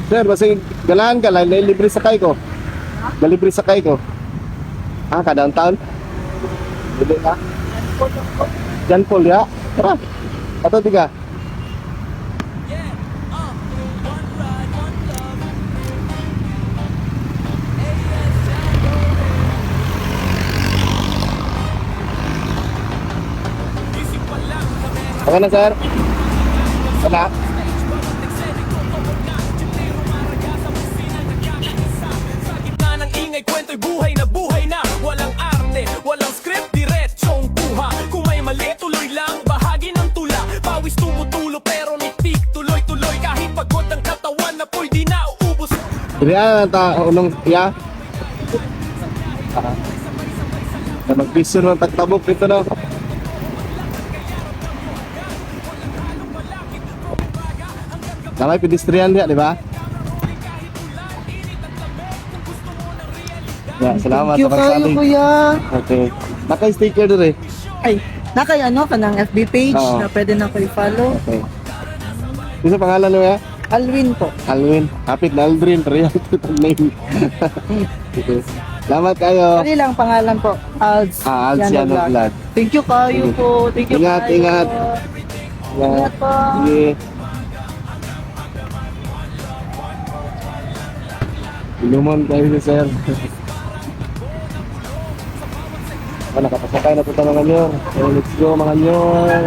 Sir, basta galahan ka lang, libre sakay ko. Libre sakay ko. Ah, ka downtown? Bili ka? Jan Paul ya? Tara. Ato tiga. Okay na, sir? Wala? Ng ingay, kwento'y buhay na walang arte, walang script, diretsong buha. Kung may mali, tuloy lang, bahagi ng tula. Pawis tumutulo pero nitik, tuloy-tuloy. Kahit pagod ang katawan na po'y di na uubos. Riyan, unong, ya? Magpiso ng tagtabok dito, no? Namay pedestrian dia, di ba? Ya, salamat Thank you sa kayo, pagsaling. kuya. Okay. Naka-sticker doon eh. Ay, nakay ano ka ng FB page Oo. na pwede na ko i-follow. Okay. Ano pangalan mo ya? Alwin po. Alwin. Hapit na Aldrin, pero yan ito name. Okay. Salamat kayo. Ano lang pangalan po? Alds. Alds Yano Yano Vlog. Vlog. Thank you kayo po. Thank you Ingat, kayo. ingat. Ingat po. Sige. Inuman tayo si sir. Nakapasakay na po ito mga nyor. So, let's go mga nyor.